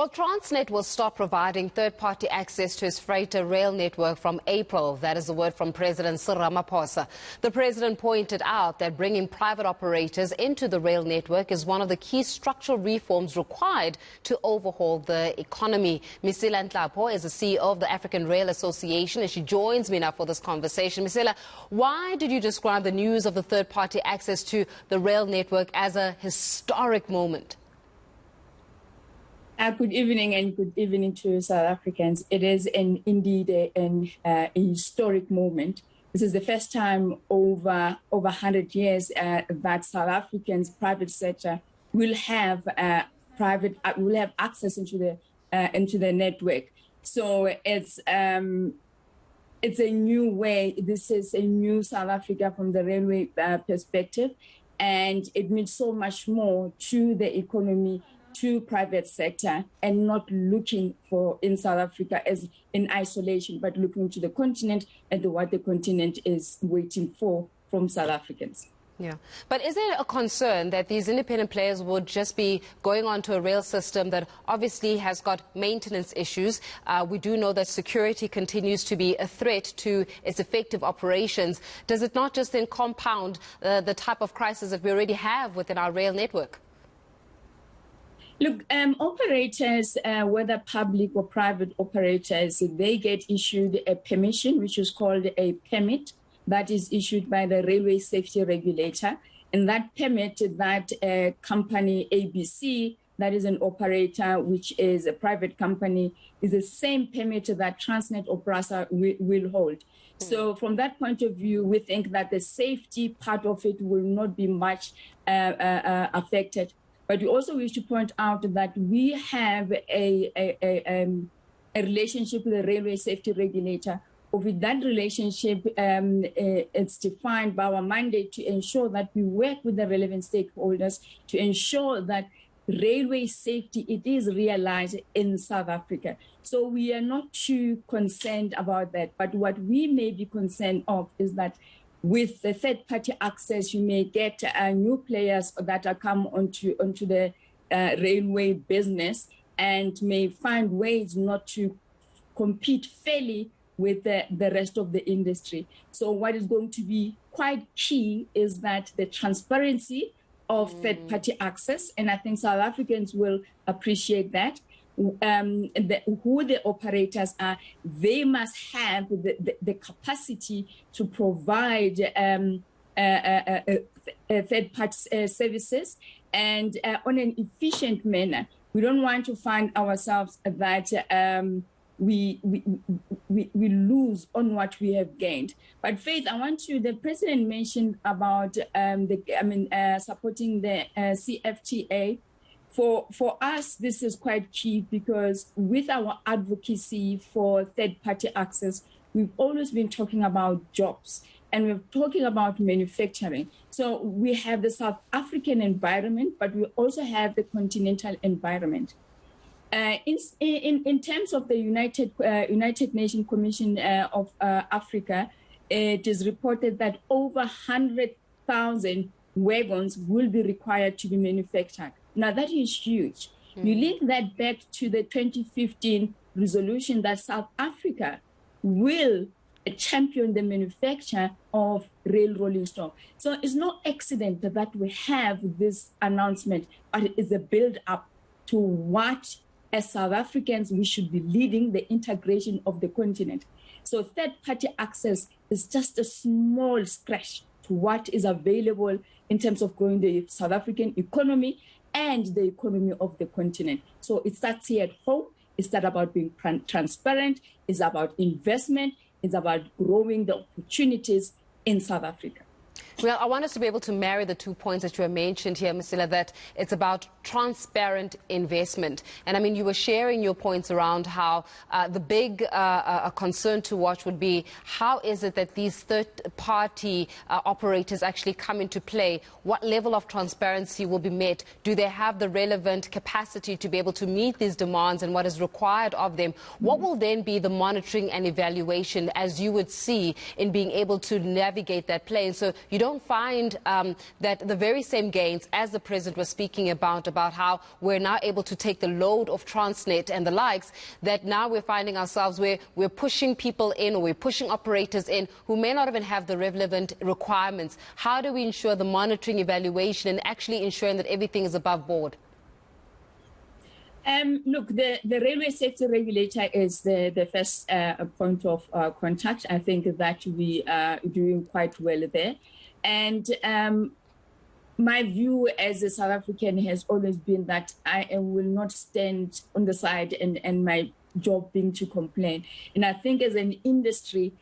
Well, Transnet will stop providing third-party access to its freighter rail network from April. That is the word from President Cyril Ramaphosa. The president pointed out that bringing private operators into the rail network is one of the key structural reforms required to overhaul the economy. Mesela Nhlapo is the CEO of the African Rail Association, and she joins me now for this conversation. Mesela, why did you describe the news of the third-party access to the rail network as a historic moment? Good evening and good evening to South Africans. It is indeed a historic moment. This is the first time over 100 years that South Africans' private sector will have access into the network. So it's a new way. This is a new South Africa from the railway perspective, and it means so much more to the economy, to private sector, and not looking for in South Africa as in isolation, but looking to the continent and what the continent is waiting for from South Africans. Yeah. But is there a concern that these independent players would just be going onto a rail system that obviously has got maintenance issues? We do know that security continues to be a threat to its effective operations. Does it not just then compound the type of crisis that we already have within our rail network? Look, operators, whether public or private operators, they get issued a permission, which is called a permit, that is issued by the Railway Safety Regulator. And that permit, that company ABC, that is an operator, which is a private company, is the same permit that Transnet or PRASA will hold. So from that point of view, we think that the safety part of it will not be much affected. But we also wish to point out that we have a relationship with the Railway Safety Regulator. With that relationship, it's defined by our mandate to ensure that we work with the relevant stakeholders to ensure that railway safety, it is realized in South Africa. So we are not too concerned about that. But what we may be concerned of is that with the third-party access, you may get new players that are come onto the railway business and may find ways not to compete fairly with the rest of the industry. So what is going to be quite key is that the transparency of third-party access, and I think South Africans will appreciate that, who the operators are, they must have the capacity to provide third-party services and on an efficient manner. We don't want to find ourselves that we lose on what we have gained. But Faith, the president mentioned about supporting the CFTA. For us, this is quite key because with our advocacy for third-party access, we've always been talking about jobs and we're talking about manufacturing. So we have the South African environment, but we also have the continental environment. In terms of the United Nations Commission of Africa, it is reported that over 100,000 wagons will be required to be manufactured. Now, that is huge. You link that back to the 2015 resolution that South Africa will champion the manufacture of rail rolling stock. So it's no accident that we have this announcement, but it is a build-up to what, as South Africans, we should be leading the integration of the continent. So third-party access is just a small scratch to what is available in terms of growing the South African economy and the economy of the continent. So it starts here at home. It's not about being transparent. It's about investment. It's about growing the opportunities in South Africa. Well, I want us to be able to marry the 2 points that you have mentioned here, Mesela, that it's about transparent investment. And I mean, you were sharing your points around how the big concern to watch would be how is it that these third-party operators actually come into play? What level of transparency will be met? Do they have the relevant capacity to be able to meet these demands and what is required of them? What will then be the monitoring and evaluation, as you would see, in being able to navigate that play? And so you don't don't find that the very same gains as the President was speaking about how we're now able to take the load of Transnet and the likes, that now we're finding ourselves where we're pushing people in, or we're pushing operators in who may not even have the relevant requirements. How do we ensure the monitoring, evaluation, and actually ensuring that everything is above board? Look, the railway safety regulator is the first point of contact. I think that we are doing quite well there. And my view as a South African has always been that I will not stand on the side and my job being to complain. And I think as an industry,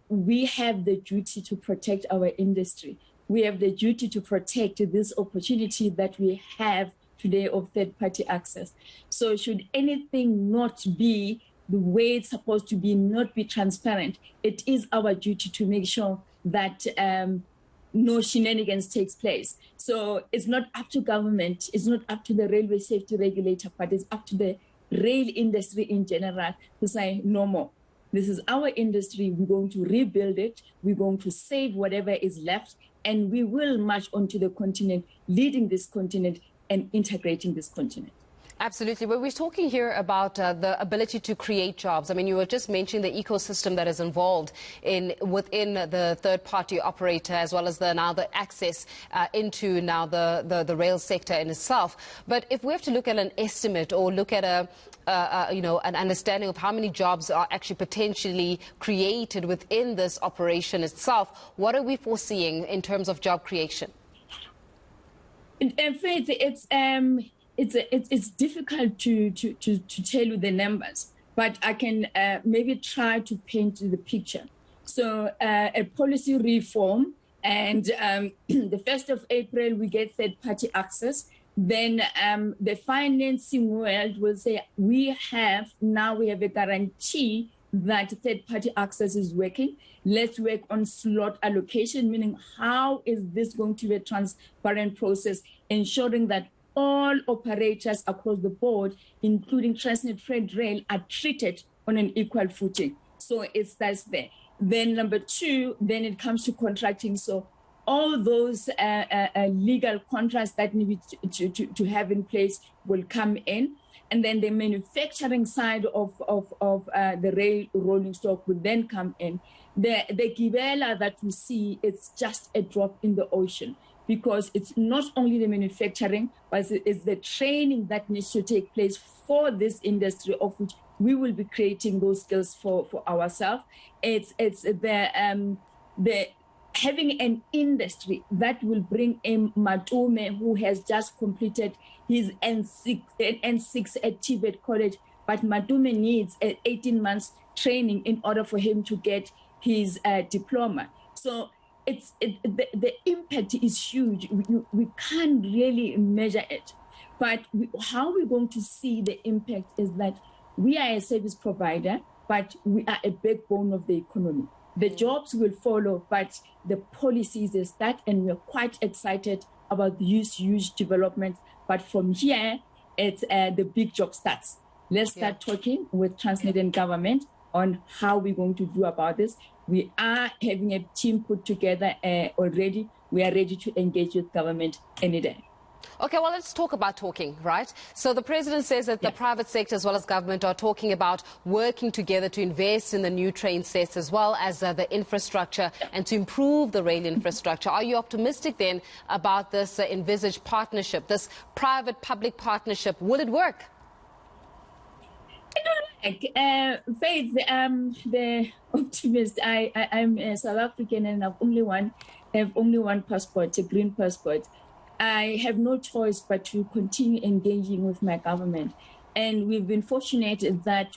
we have the duty to protect our industry. We have the duty to protect this opportunity that we have today of third-party access. So should anything not be the way it's supposed to be, not be transparent, it is our duty to make sure that no shenanigans takes place. So it's not up to government, it's not up to the railway safety regulator, but it's up to the rail industry in general to say no more. This is our industry, we're going to rebuild it, we're going to save whatever is left, and we will march onto the continent, leading this continent and integrating this continent. Absolutely. But we're talking here about the ability to create jobs. I mean, you were just mentioning the ecosystem that is involved within the third-party operator, as well as now the access into now the rail sector in itself. But if we have to look at an estimate or look at an understanding of how many jobs are actually potentially created within this operation itself, what are we foreseeing in terms of job creation? In fact, it's difficult to tell you the numbers, but I can maybe try to paint the picture. So a policy reform, and the 1st of April we get third-party access. Then the financing world will say we have a guarantee that third-party access is working. Let's work on slot allocation, meaning how is this going to be a transparent process, ensuring that all operators across the board, including Transnet Freight Rail, are treated on an equal footing. So it starts there. Then number two, then it comes to contracting. So all those legal contracts that need to have in place will come in. And then the manufacturing side of the rail rolling stock will then come in. The gibela that we see, it's just a drop in the ocean, because it's not only the manufacturing, but it's the training that needs to take place for this industry, of which we will be creating those skills for ourselves. It's the having an industry that will bring in Matume, who has just completed his N6 at Tibet College, but Matume needs 18 months training in order for him to get his diploma. So the impact is huge. We can't really measure it. But how we're going to see the impact is that we are a service provider, but we are a backbone of the economy. The jobs will follow, but the policies is that, and we're quite excited about this huge development. But from here, it's the big job starts. Let's start talking with Transnet and government on how we're going to do about this. We are having a team put together already. We are ready to engage with government any day. Okay, well, let's talk about talking, right? So the President says that the private sector as well as government are talking about working together to invest in the new train sets as well as the infrastructure and to improve the rail infrastructure. Are you optimistic then about this envisaged partnership, this private-public partnership? Will it work? Faith, the optimist. I'm a South African and have only one passport, a green passport. I have no choice but to continue engaging with my government. And we've been fortunate that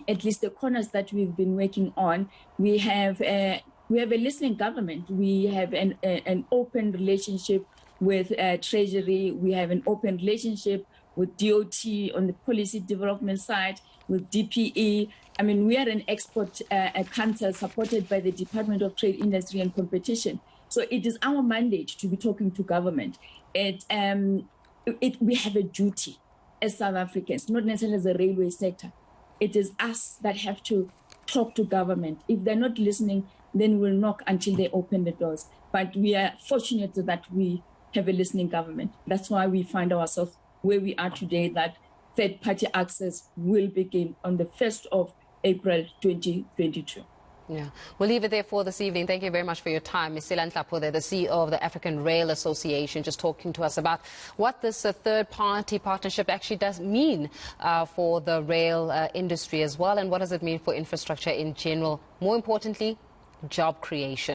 at least the corners that we've been working on, we have a listening government. We have an open relationship with Treasury. We have an open relationship with DOT on the policy development side, with DPE. I mean, we are an export council supported by the Department of Trade, Industry and Competition. So it is our mandate to be talking to government. We have a duty as South Africans, not necessarily as a railway sector. It is us that have to talk to government. If they're not listening, then we'll knock until they open the doors. But we are fortunate that we have a listening government. That's why we find ourselves where we are today, that third-party access will begin on the 1st of April 2022. Yeah, we'll leave it there for this evening. Thank you very much for your time. Mesela Nhlapo, the CEO of the African Rail Association, just talking to us about what this third-party partnership actually does mean for the rail industry as well, and what does it mean for infrastructure in general. More importantly, job creation.